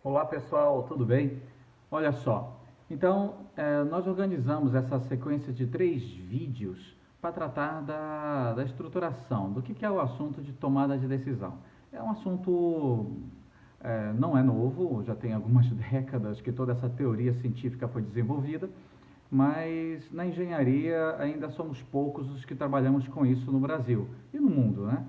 Olá pessoal, tudo bem? Olha só, então nós organizamos essa sequência de 3 vídeos para tratar da estruturação, do que é o assunto de tomada de decisão. É um assunto, não é novo, já tem algumas décadas que toda essa teoria científica foi desenvolvida, mas na engenharia ainda somos poucos os que trabalhamos com isso no Brasil e no mundo, né?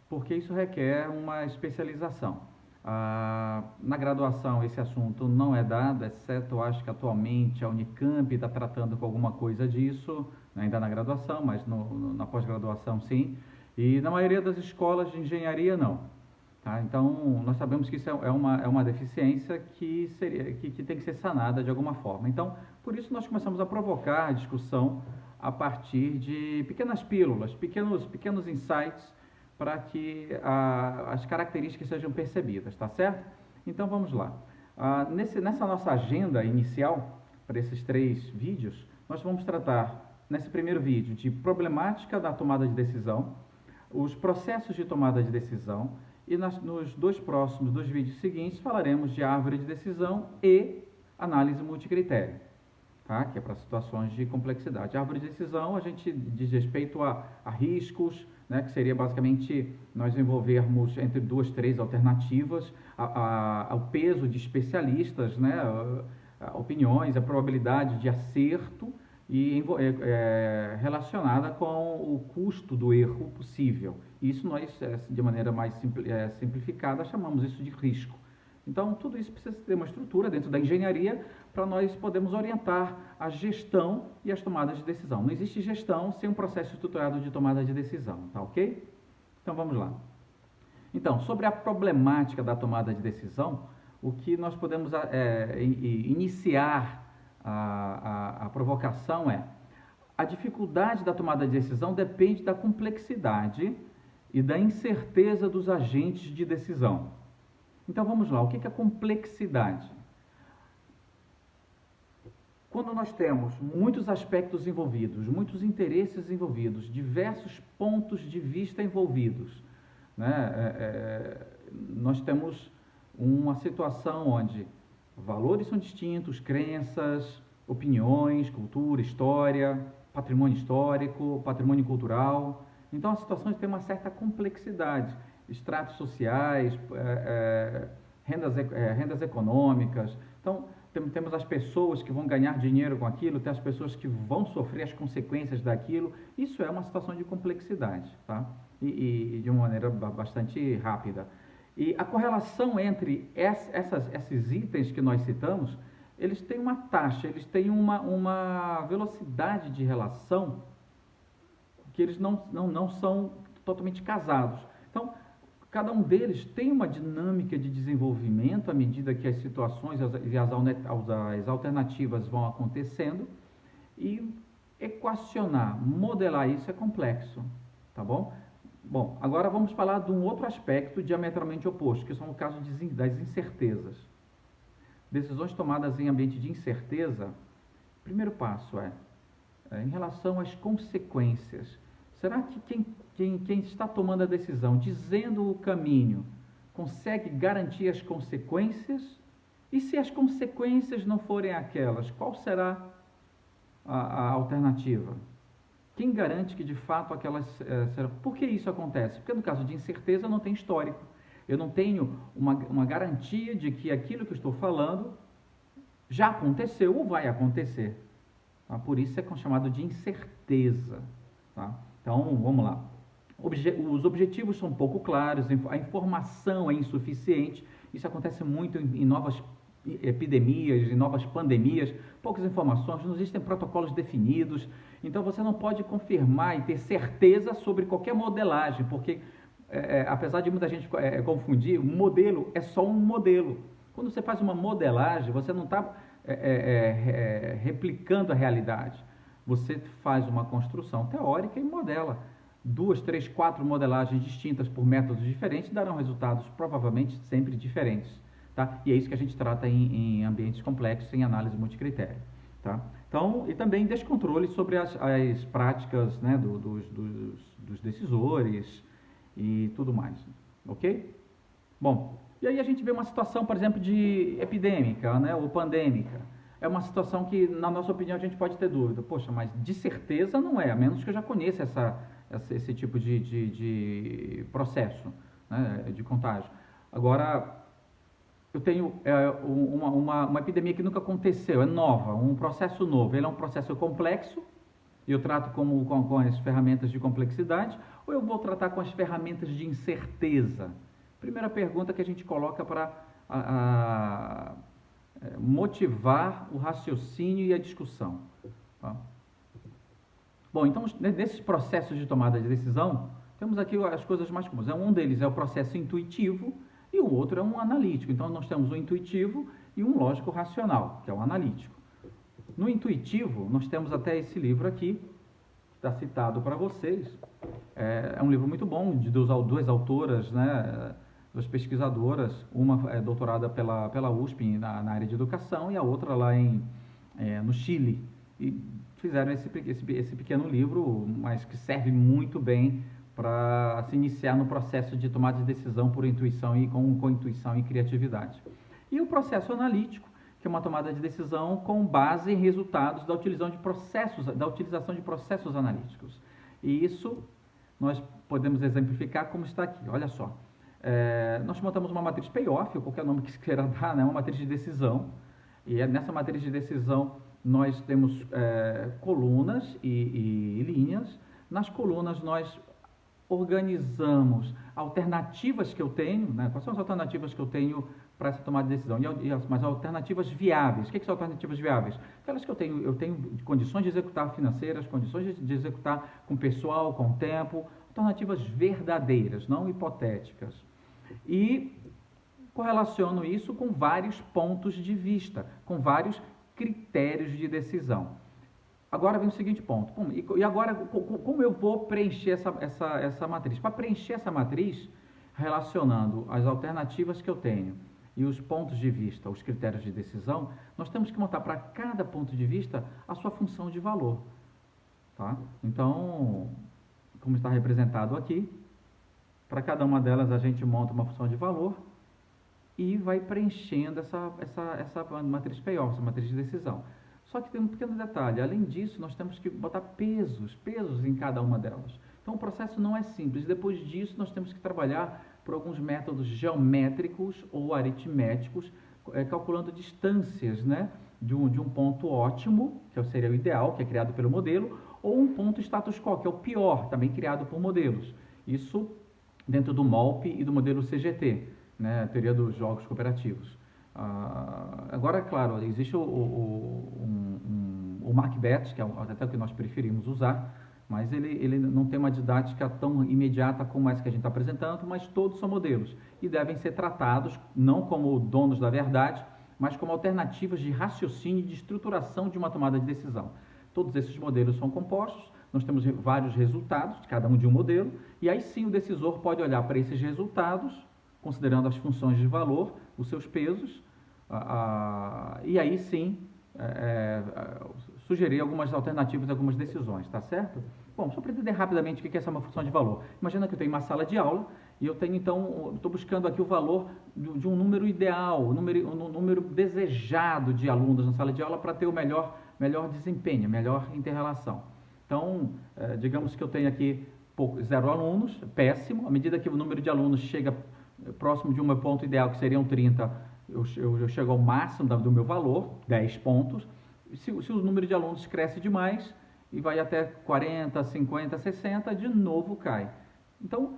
Porque isso requer uma especialização. Na graduação esse assunto não é dado, exceto acho que atualmente a Unicamp está tratando com alguma coisa disso, ainda na graduação, mas na pós-graduação sim, e na maioria das escolas de engenharia não. Tá? Então nós sabemos que isso é uma deficiência que tem que ser sanada de alguma forma. Então por isso nós começamos a provocar a discussão a partir de pequenas pílulas, pequenos insights para que as características sejam percebidas, tá certo? Então vamos lá. Nessa nossa agenda inicial, para esses 3 vídeos, nós vamos tratar, nesse primeiro vídeo, de problemática da tomada de decisão, os processos de tomada de decisão, e nos 2 vídeos seguintes falaremos de árvore de decisão e análise multicritério. Tá? Que é para situações de complexidade. A árvore de decisão, a gente diz respeito a riscos, né? Que seria basicamente nós envolvermos entre 2, 3 alternativas, ao peso de especialistas, né? Opiniões, a probabilidade de acerto e relacionada com o custo do erro possível. Isso nós, de maneira mais simplificada, chamamos isso de risco. Então, tudo isso precisa ter uma estrutura dentro da engenharia para nós podermos orientar a gestão e as tomadas de decisão. Não existe gestão sem um processo estruturado de tomada de decisão, tá ok? Então, vamos lá. Então, sobre a problemática da tomada de decisão, o que nós podemos iniciar a provocação é: a dificuldade da tomada de decisão depende da complexidade e da incerteza dos agentes de decisão. Então vamos lá, o que é complexidade? Quando nós temos muitos aspectos envolvidos, muitos interesses envolvidos, diversos pontos de vista envolvidos, né? Nós temos uma situação onde valores são distintos, crenças, opiniões, cultura, história, patrimônio histórico, patrimônio cultural. Então a situação tem uma certa complexidade. Estratos sociais, rendas econômicas. Então, temos as pessoas que vão ganhar dinheiro com aquilo, tem as pessoas que vão sofrer as consequências daquilo. Isso é uma situação de complexidade, tá? E de uma maneira bastante rápida. E a correlação entre esses itens que nós citamos, eles têm uma taxa, eles têm uma velocidade de relação que eles não são totalmente casados. Então, cada um deles tem uma dinâmica de desenvolvimento à medida que as situações e as alternativas vão acontecendo, e equacionar, modelar isso é complexo, tá bom? Bom, agora vamos falar de um outro aspecto diametralmente oposto, que são o caso das incertezas. Decisões tomadas em ambiente de incerteza, o primeiro passo em relação às consequências. Será que quem está tomando a decisão, dizendo o caminho, consegue garantir as consequências? E se as consequências não forem aquelas, qual será a alternativa? Quem garante que de fato aquelas serão? Por que isso acontece? Porque no caso de incerteza não tem histórico. Eu não tenho uma garantia de que aquilo que eu estou falando já aconteceu ou vai acontecer. Tá? Por isso é chamado de incerteza. Tá? Então, vamos lá. Os objetivos são pouco claros, a informação é insuficiente. Isso acontece muito em novas epidemias, em novas pandemias. Poucas informações, não existem protocolos definidos. Então, você não pode confirmar e ter certeza sobre qualquer modelagem, porque, apesar de muita gente confundir, o modelo é só um modelo. Quando você faz uma modelagem, você não está replicando a realidade. Você faz uma construção teórica e modela. 2, 3, 4 modelagens distintas por métodos diferentes darão resultados provavelmente sempre diferentes. Tá? E é isso que a gente trata em ambientes complexos, em análise multicritério. Tá? Então, e também descontrole sobre as práticas, né, dos decisores e tudo mais. Ok? Bom, E aí a gente vê uma situação, por exemplo, de epidêmica, né, ou pandêmica. É uma situação que, na nossa opinião, a gente pode ter dúvida. Poxa, mas de certeza não é, a menos que eu já conheça esse tipo de processo, né, de contágio. Agora, eu tenho uma epidemia que nunca aconteceu, é nova, um processo novo. Ele é um processo complexo, e eu trato com as ferramentas de complexidade, ou eu vou tratar com as ferramentas de incerteza? Primeira pergunta que a gente coloca para motivar o raciocínio e a discussão. Tá? Bom, então, nesses processos de tomada de decisão, temos aqui as coisas mais comuns. Um deles é o processo intuitivo e o outro é um analítico. Então, nós temos o intuitivo e um lógico racional, que é o analítico. No intuitivo, nós temos até esse livro aqui, que está citado para vocês. É um livro muito bom, de duas autoras, né, duas pesquisadoras, uma é doutorada pela USP na área de educação e a outra lá no Chile. E fizeram esse pequeno livro, mas que serve muito bem para se iniciar no processo de tomada de decisão por intuição e com intuição e criatividade. E o processo analítico, que é uma tomada de decisão com base em resultados da utilização de processos analíticos. E isso nós podemos exemplificar como está aqui. Olha só, nós montamos uma matriz payoff, ou qualquer nome que se queira dar, né? Uma matriz de decisão, e nessa matriz de decisão nós temos colunas e linhas. Nas colunas nós organizamos alternativas que eu tenho, né? Quais são as alternativas que eu tenho para essa tomada de decisão? Mas alternativas viáveis. O que são alternativas viáveis? Aquelas que eu tenho condições de executar financeiras, condições de executar com pessoal, com tempo, alternativas verdadeiras, não hipotéticas. E correlaciono isso com vários pontos de vista, com vários critérios de decisão. Agora vem o seguinte ponto. E agora, como eu vou preencher essa matriz? Para preencher essa matriz, relacionando as alternativas que eu tenho e os pontos de vista, os critérios de decisão, nós temos que montar para cada ponto de vista a sua função de valor. Tá? Então, como está representado aqui, para cada uma delas a gente monta uma função de valor e vai preenchendo essa matriz payoff, essa matriz de decisão. Só que tem um pequeno detalhe, além disso, nós temos que botar pesos em cada uma delas. Então, o processo não é simples. Depois disso, nós temos que trabalhar por alguns métodos geométricos ou aritméticos, calculando distâncias, né, de um ponto ótimo, que seria o ideal, que é criado pelo modelo, ou um ponto status quo, que é o pior, também criado por modelos. Isso dentro do MOLP e do modelo CGT, né, a teoria dos jogos cooperativos. Agora, claro, existe o Macbeth, que é até o que nós preferimos usar, mas ele não tem uma didática tão imediata como essa que a gente está apresentando, mas todos são modelos e devem ser tratados não como donos da verdade, mas como alternativas de raciocínio e de estruturação de uma tomada de decisão. Todos esses modelos são compostos, nós temos vários resultados, cada um de um modelo, e aí sim o decisor pode olhar para esses resultados, considerando as funções de valor, os seus pesos, e aí sim sugerir algumas alternativas, algumas decisões, tá certo? Bom, só para entender rapidamente o que é essa uma função de valor. Imagina que eu tenho uma sala de aula e eu tenho então, estou buscando aqui o valor de um número ideal, um número desejado de alunos na sala de aula para ter o melhor desempenho, melhor inter-relação. Então, digamos que eu tenho aqui 0 alunos, péssimo. À medida que o número de alunos chega próximo de um meu ponto ideal, que seriam 30, eu chego ao máximo do meu valor, 10 pontos. Se o número de alunos cresce demais e vai até 40, 50, 60, de novo cai. Então,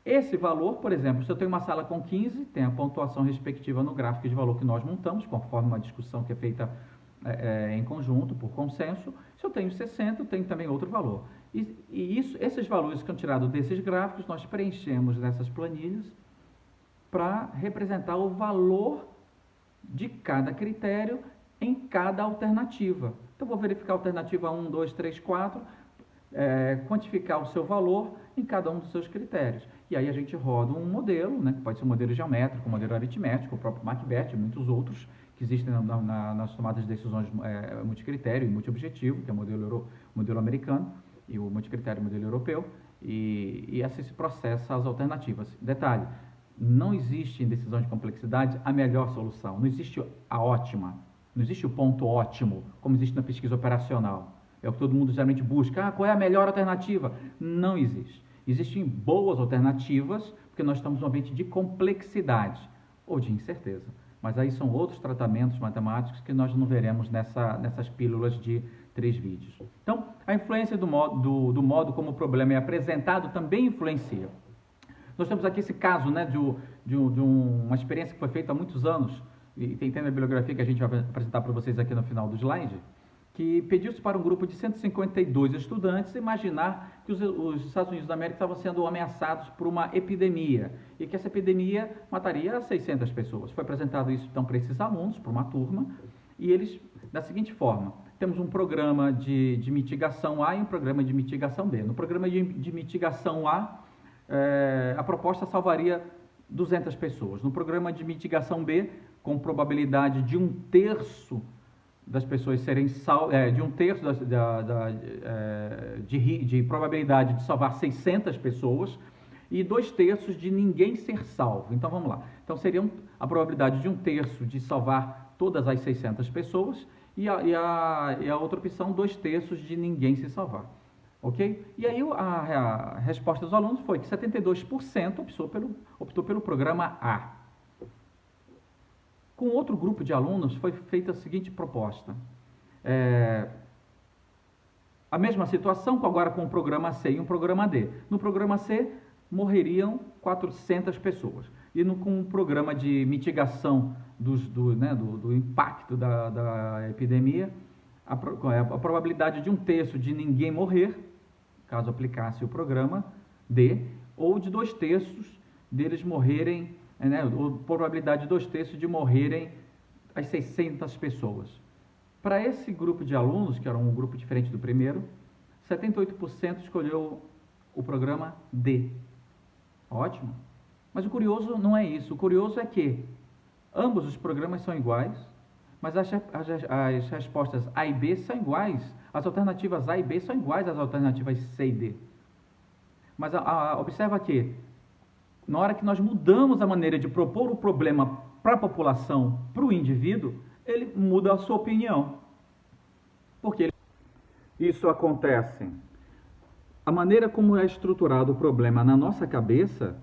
esse valor, por exemplo, se eu tenho uma sala com 15, tem a pontuação respectiva no gráfico de valor que nós montamos, conforme uma discussão que é feita em conjunto, por consenso. Se eu tenho 60, eu tenho também outro valor. Esses valores que são tirados desses gráficos, nós preenchemos nessas planilhas para representar o valor de cada critério em cada alternativa. Então, vou verificar a alternativa 1, 2, 3, 4, quantificar o seu valor em cada um dos seus critérios. E aí a gente roda um modelo, né, que pode ser um modelo geométrico, um modelo aritmético, o próprio Macbeth e muitos outros que existem nas tomadas de decisões multicritério e multiobjetivo, que é o modelo americano, e o multicritério, o modelo europeu, e assim se processa as alternativas. Detalhe, não existe em decisão de complexidade a melhor solução, não existe a ótima, não existe o ponto ótimo, como existe na pesquisa operacional. É o que todo mundo geralmente busca. Ah, qual é a melhor alternativa? Não existe. Existem boas alternativas, porque nós estamos num ambiente de complexidade ou de incerteza. Mas aí são outros tratamentos matemáticos que nós não veremos nessas pílulas de 3 vídeos. Então, a influência do modo como o problema é apresentado também influencia. Nós temos aqui esse caso, né, de uma experiência que foi feita há muitos anos, e tem na bibliografia que a gente vai apresentar para vocês aqui no final do slide, que pediu-se para um grupo de 152 estudantes imaginar que os Estados Unidos da América estavam sendo ameaçados por uma epidemia e que essa epidemia mataria 600 pessoas. Foi apresentado isso então para esses alunos, para uma turma, e eles, da seguinte forma: temos um programa de mitigação A e um programa de mitigação B. No programa de mitigação A, a proposta salvaria 200 pessoas. No programa de mitigação B, com probabilidade de 1/3 das pessoas serem salvas, de 1/3 de probabilidade de salvar 600 pessoas e 2/3 de ninguém ser salvo. Então vamos lá. Então seria a probabilidade de 1/3 de salvar todas as 600 pessoas e a outra opção 2/3 de ninguém se salvar. Ok? E aí a resposta dos alunos foi que 72% optou pelo programa A. Com outro grupo de alunos foi feita a seguinte proposta. A mesma situação, agora com o programa C e um programa D. No programa C, morreriam 400 pessoas. E com o programa de mitigação do impacto da epidemia, a probabilidade de 1/3 de ninguém morrer, caso aplicasse o programa D, ou de 2/3 deles morrerem, ou probabilidade de 2/3 de morrerem as 600 pessoas. Para esse grupo de alunos, que era um grupo diferente do primeiro, 78% escolheu o programa D. Ótimo. Mas o curioso não é isso. O curioso é que ambos os programas são iguais, mas as respostas A e B são iguais. As alternativas A e B são iguais às alternativas C e D. Mas observa que, na hora que nós mudamos a maneira de propor o problema para a população, para o indivíduo, ele muda a sua opinião. Porque isso acontece. A maneira como é estruturado o problema na nossa cabeça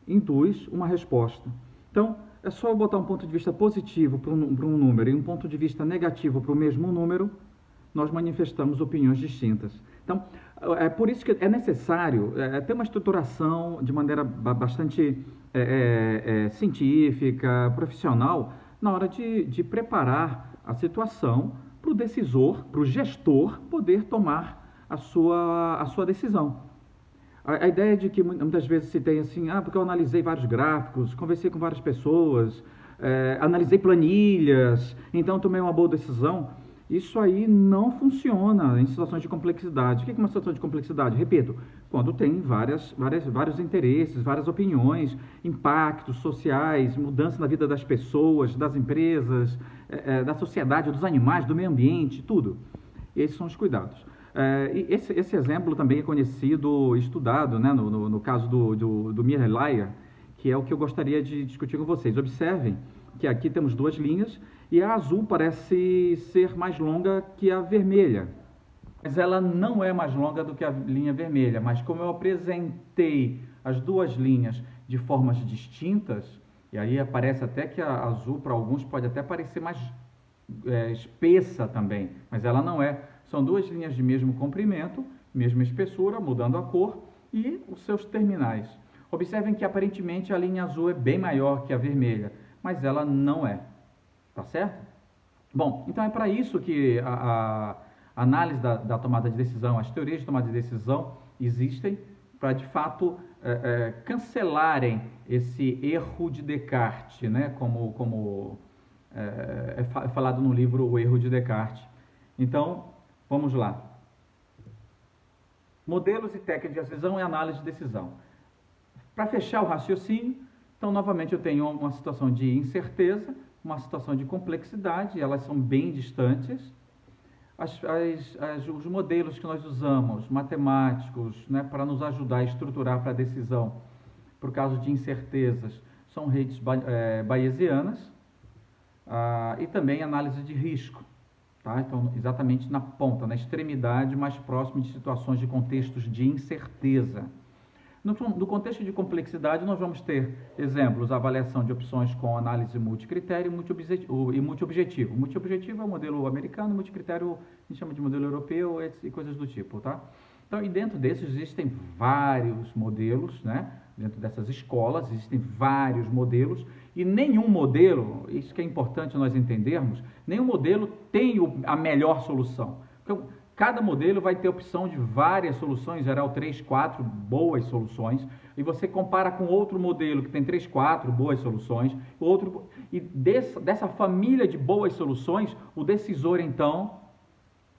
induz uma resposta. Então, é só eu botar um ponto de vista positivo para um número e um ponto de vista negativo para o mesmo número, nós manifestamos opiniões distintas. Então, é por isso que é necessário ter uma estruturação de maneira bastante científica, profissional, na hora de preparar a situação para o decisor, para o gestor, poder tomar a sua decisão. A ideia de que muitas vezes se tem assim, porque eu analisei vários gráficos, conversei com várias pessoas, analisei planilhas, então tomei uma boa decisão. Isso aí não funciona em situações de complexidade. O que é uma situação de complexidade? Repito, quando tem vários interesses, várias opiniões, impactos sociais, mudança na vida das pessoas, das empresas, da sociedade, dos animais, do meio ambiente, tudo. Esses são os cuidados. E esse exemplo também é conhecido, estudado, né, no caso do Miller-Lyer, que é o que eu gostaria de discutir com vocês. Observem que aqui temos 2 linhas e a azul parece ser mais longa que a vermelha. Mas ela não é mais longa do que a linha vermelha. Mas como eu apresentei as 2 linhas de formas distintas, e aí aparece até que a azul para alguns pode até parecer mais espessa também, mas ela não é. São 2 linhas de mesmo comprimento, mesma espessura, mudando a cor e os seus terminais. Observem que aparentemente a linha azul é bem maior que a vermelha, mas ela não é. Tá certo? Bom, então é para isso que a análise da tomada de decisão, as teorias de tomada de decisão existem, para de fato cancelarem esse erro de Descartes, né? Como é falado no livro O Erro de Descartes. Então, vamos lá. Modelos e técnicas de decisão e análise de decisão. Para fechar o raciocínio, então novamente eu tenho uma situação de incerteza, uma situação de complexidade, elas são bem distantes. Os modelos que nós usamos, matemáticos, né, para nos ajudar a estruturar para a decisão, por causa de incertezas, são redes bayesianas, e também análise de risco. Tá? Então, exatamente na ponta, na extremidade mais próxima de situações de contextos de incerteza. No contexto de complexidade, nós vamos ter exemplos, avaliação de opções com análise multicritério e multiobjetivo. Multiobjetivo é o modelo americano, multicritério a gente chama de modelo europeu e coisas do tipo, tá? Então, e dentro desses existem vários modelos, né? Dentro dessas escolas existem vários modelos e nenhum modelo, isso que é importante nós entendermos, nenhum modelo tem a melhor solução. Então, cada modelo vai ter opção de várias soluções, geral 3, 4 boas soluções, e você compara com outro modelo que tem 3, 4 boas soluções, e dessa família de boas soluções, o decisor então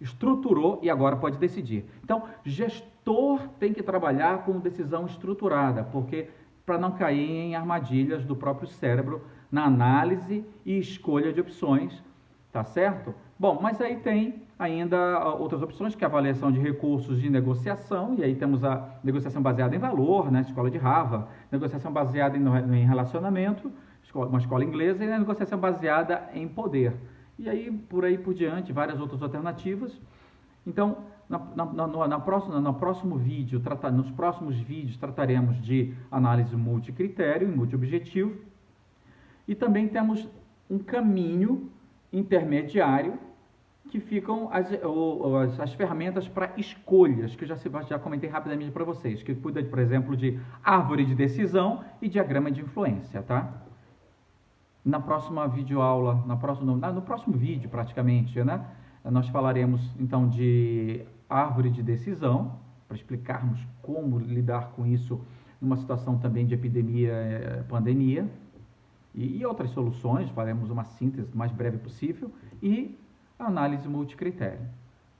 estruturou e agora pode decidir. Então, gestor tem que trabalhar com decisão estruturada, porque para não cair em armadilhas do próprio cérebro na análise e escolha de opções, tá certo? Bom, mas aí tem ainda outras opções, que é a avaliação de recursos de negociação, e aí temos a negociação baseada em valor, né, escola de Harvard, negociação baseada em relacionamento, uma escola inglesa, e a negociação baseada em poder. E aí, por aí por diante, várias outras alternativas. Então, nos próximos vídeos, trataremos de análise multicritério e multiobjetivo. E também temos um caminho intermediário que ficam as ferramentas para escolhas, que eu já comentei rapidamente para vocês, que cuida, por exemplo, de árvore de decisão e diagrama de influência, tá? Na próxima videoaula, no próximo vídeo praticamente, né, nós falaremos então de árvore de decisão, para explicarmos como lidar com isso numa situação também de epidemia, pandemia, e outras soluções, faremos uma síntese o mais breve possível, e análise multicritério,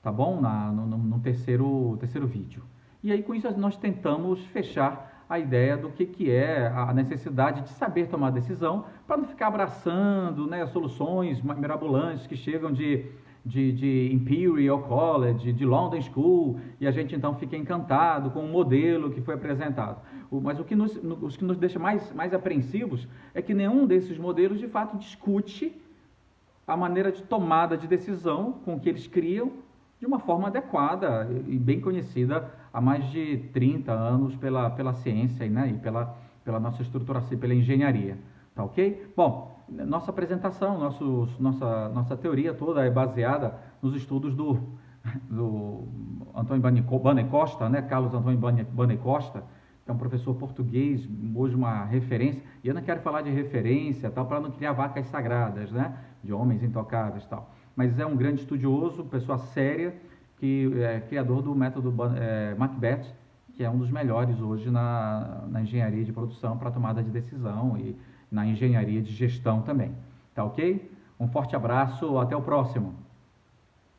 tá bom? No terceiro vídeo. E aí com isso nós tentamos fechar a ideia do que é a necessidade de saber tomar decisão, para não ficar abraçando, né, soluções mirabolantes que chegam de Imperial College, de London School, e a gente então fica encantado com o modelo que foi apresentado. Mas o que nos deixa mais apreensivos é que nenhum desses modelos de fato discute a maneira de tomada de decisão com que eles criam de uma forma adequada e bem conhecida há mais de 30 anos pela ciência, né, e pela nossa estruturação, pela engenharia, tá ok? Bom, nossa apresentação, nossa teoria toda é baseada nos estudos do Antônio Banner Costa, né, Carlos Antônio Banner Costa, que é um professor português, hoje uma referência, e eu não quero falar de referência, tal, para não criar vacas sagradas, né, de homens intocáveis, tal. Mas é um grande estudioso, pessoa séria, que é criador do método Macbeth, que é um dos melhores hoje na engenharia de produção para tomada de decisão e na engenharia de gestão também. Tá ok? Um forte abraço, até o próximo.